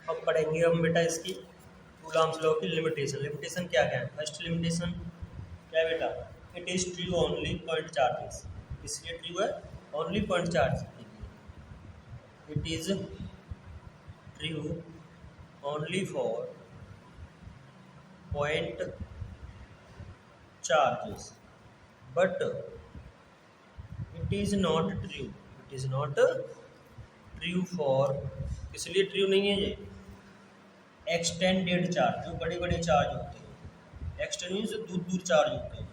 अब पढ़ेंगे हम बेटा इसकी कूलम्ब्स लॉ की लिमिटेशन। लिमिटेशन क्या क्या है? फर्स्ट लिमिटेशन क्या है बेटा? It is true only point charges. इसलिए ट्रू है ओनली पॉइंट चार्ज के लिए। It is true only for point charges but it is not true. It is not true for, इसलिए ट्रू नहीं है ये, एक्सटेंडेड चार्ज, जो बड़े बड़े चार्ज होते हैं। एक्सटेंड मीन्स दूर दूर चार्ज होते हैं,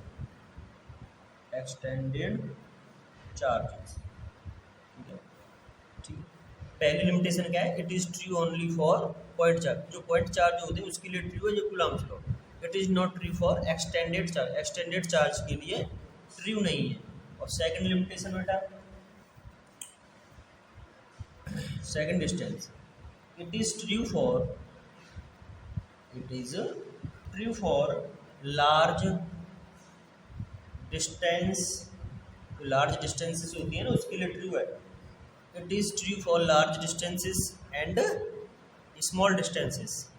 एक्सटेंडेड चार्जेस। ठीक है, ठीक है। पहली लिमिटेशन क्या है? It is true only for point charge, जो पॉइंट चार्ज होते हैं उसके लिए ट्रू है, जो Coulomb's law. It is not true for extended charge, extended charge के लिए ट्रू नहीं है। और सेकंड लिमिटेशन बेटा, second distance, it is true for, it is true for large distance, large distances होती है ना उसके लिए ट्रू है। It is true for large distances and small distances,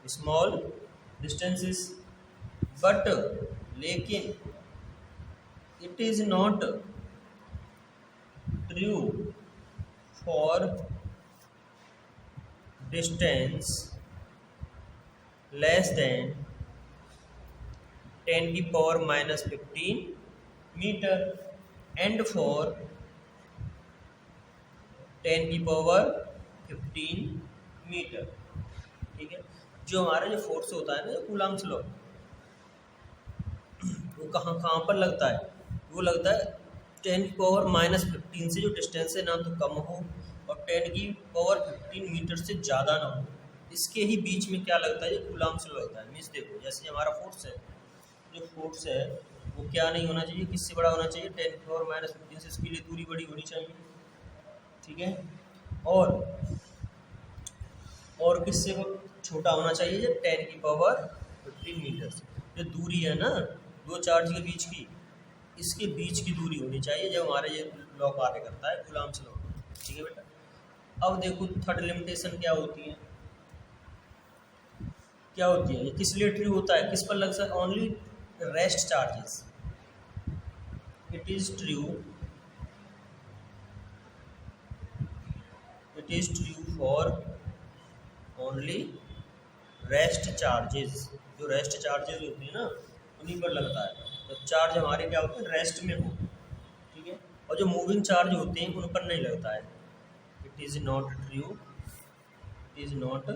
small distances but लेकिन it is not true for distance less than 10 की power -15 metre and for 10 की power 15 metre. ठीक है, जो हमारा जो फोर्स होता है ना, जो कूलम्ब्स लॉ, वो कहाँ कहाँ पर लगता है? वो लगता है 10 की पावर -15 से जो डिस्टेंस है ना तो कम हो और 10 की पावर 15 मीटर से ज़्यादा ना हो, इसके ही बीच में क्या लगता है? ये कूलम्ब्स लॉ लगता है। मीन्स देखो, जैसे हमारा फोर्स है, जो फोर्स है वो क्या नहीं होना चाहिए, किससे बड़ा होना चाहिए? 10 की पावर -15 से इसके लिए दूरी बड़ी होनी चाहिए। ठीक है, और किससे छोटा होना चाहिए? 10 की पावर 15 मीटर से। जो दूरी है ना दो चार्ज के बीच की, इसके बीच की दूरी होनी चाहिए जब हमारा ये लॉ कार्य करता है, कूलम्ब्स लॉ। ठीक है बेटा, अब देखो थर्ड लिमिटेशन क्या होती है, क्या होती है? ये किस लिए ट्रू होता है, किस पर लग सकता है? Only rest charges. It is true, it is true for only rest charges. जो रेस्ट चार्जेस होती है ना उन्हीं पर लगता है, तो चार्ज हमारे क्या होते हैं? रेस्ट में हो। ठीक है, और जो मूविंग चार्ज होते हैं उन पर नहीं लगता है। It is not true, it is not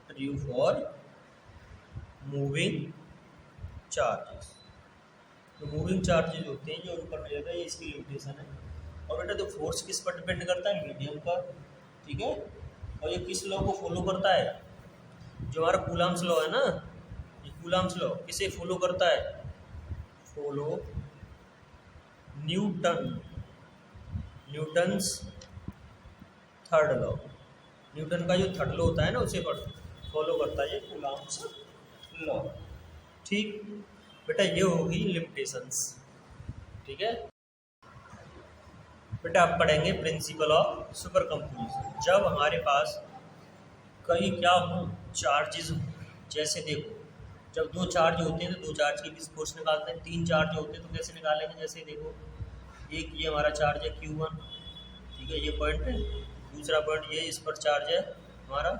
true for moving charges. तो मूविंग चार्जेस होते हैं जो उन पर नहीं लगता है, ये इसकी लिमिटेशन है। और बेटा तो फोर्स किस पर डिपेंड करता है? मीडियम पर। ठीक है, और ये किस लॉ को फॉलो करता है? जो हमारा कूलम्ब्स लॉ है ना, ये कूलम्ब्स लॉ किसे फॉलो करता है? Follow Newton, Newton's third law. Newton का जो थर्ड लॉ होता है ना उसे फॉलो करता है ये कूलम्ब्स लॉ। ठीक बेटा, ये होगी लिमिटेशंस। ठीक है बेटा, आप पढ़ेंगे प्रिंसिपल ऑफ सुपर कंपोजिशन। जब हमारे पास कहीं क्या हो, चार्जेस हो, जैसे देखो जब दो चार्ज होते हैं तो दो चार्ज के बीच फोर्स निकालते हैं। तीन चार्ज होते हैं तो कैसे निकालेंगे? जैसे देखो एक ये हमारा चार्ज है Q1, ठीक है, ये पॉइंट है। दूसरा पॉइंट ये, इस पर चार्ज है हमारा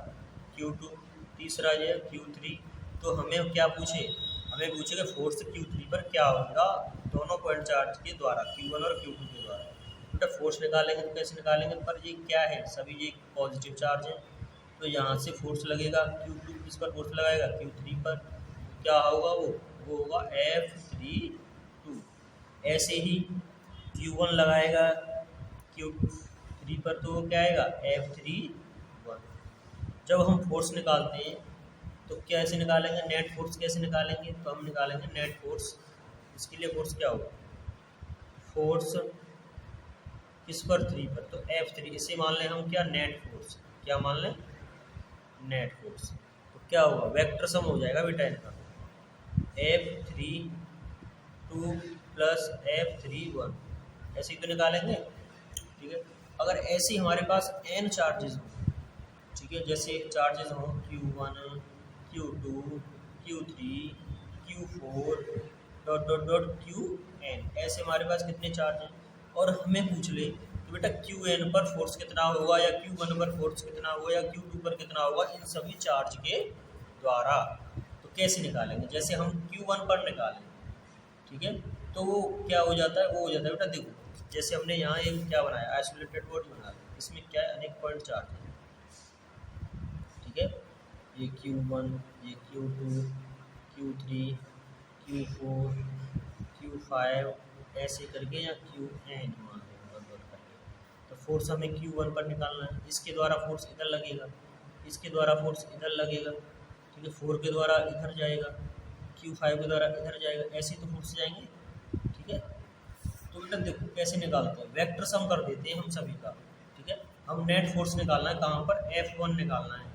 Q2, तीसरा ये Q3। तो हमें क्या पूछे? हमें पूछेगा फोर्स Q3 पर क्या होगा दोनों पॉइंट चार्ज के द्वारा, Q1 और Q2 के द्वारा। बेटा फोर्स निकालेंगे तो कैसे निकालेंगे? पर ये क्या है? सभी ये पॉजिटिव चार्ज है, तो यहाँ से फोर्स लगेगा Q2, किस पर फोर्स लगाएगा? Q3 पर। क्या होगा वो होगा F32। ऐसे ही Q1 लगाएगा Q3 पर तो वो क्या आएगा? F31। जब हम फोर्स निकालते हैं तो कैसे निकालेंगे? नेट फोर्स कैसे निकालेंगे? तो हम निकालेंगे नेट फोर्स। इसके लिए फोर्स क्या होगा? फोर्स किस पर? 3 पर, तो F3। इसे मान लें हम क्या? Net force. क्या मान लें? Net force. तो क्या होगा? वेक्टर सम हो जाएगा बेटा इनका, F32 प्लस F31। ऐसे ही तो निकालेंगे। ठीक है, अगर ऐसे ही हमारे पास n चार्जेस हो, ठीक है। जैसे चार्जेस हों Q1, Q2, Q3, Q4 dot dot dot Qn, ऐसे हमारे पास कितने चार्ज हैं। और हमें पूछ ले कि बेटा Qn पर फोर्स कितना होगा, या Q1 पर फोर्स कितना होगा, या Q2 पर कितना होगा, इन सभी चार्ज के द्वारा। तो कैसे निकालेंगे, जैसे हम Q1 पर निकालें, ठीक है, तो वो क्या हो जाता है, वो हो जाता है बेटा देखो, जैसे हमने यहाँ एक क्या बनाया, आइसोलेटेड बॉडी बना ली, इसमें क्या है, अनेक पॉइंट चार्ज है, ठीक है, ये Q1, ये Q2, Q3, Q4, Q5 ऐसे करके, या Qn मान लो करके। तो फोर्स हमें Q1 पर निकालना है, इसके द्वारा फोर्स इधर लगेगा, इसके द्वारा फोर्स इधर लगेगा, ठीक है, 4 के द्वारा इधर जाएगा, Q5 के द्वारा इधर जाएगा, ऐसे ही तो फोर्स जाएंगे, ठीक है। तो बेटा देखो कैसे निकालते हैं, वेक्टर सम कर देते हैं हम सभी का, ठीक है। हम नेट फोर्स निकालना है, कहाँ पर, F1 निकालना है,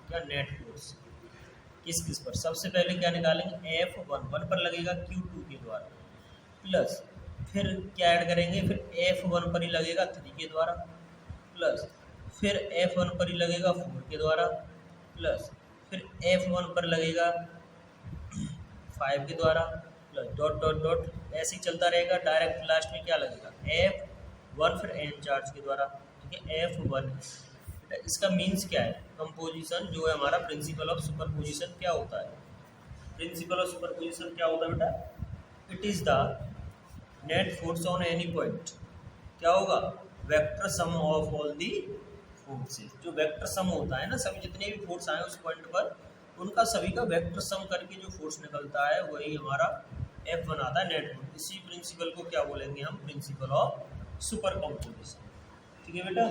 क्या नेट फोर्स किस किस पर। सबसे पहले क्या निकालेंगे, F1 पर लगेगा Q2 के द्वारा, प्लस फिर क्या ऐड करेंगे, फिर F1 पर ही लगेगा 3 के द्वारा, प्लस फिर F1 पर ही लगेगा 4 के द्वारा, प्लस फिर F1 पर लगेगा 5 के द्वारा, प्लस डॉट डॉट डॉट ऐसे ही चलता रहेगा। डायरेक्ट लास्ट में क्या लगेगा, F1 फिर n चार्ज के द्वारा, ठीक है, F1। इसका मीन्स क्या है, कंपोजिशन जो है हमारा, प्रिंसिपल ऑफ सुपरपोजिशन क्या होता है, प्रिंसिपल ऑफ सुपरपोजिशन क्या होता है बेटा, it is the net force on any point, क्या होगा, vector sum of all the forces. जो वेक्टर सम होता है ना, सभी जितने भी फोर्स आए उस पॉइंट पर, उनका सभी का वेक्टर सम करके जो फोर्स निकलता है वही हमारा F बनाता है नेट फोर्स। इसी प्रिंसिपल को क्या बोलेंगे हम, प्रिंसिपल ऑफ सुपर कंपोजिशन, ठीक है बेटा।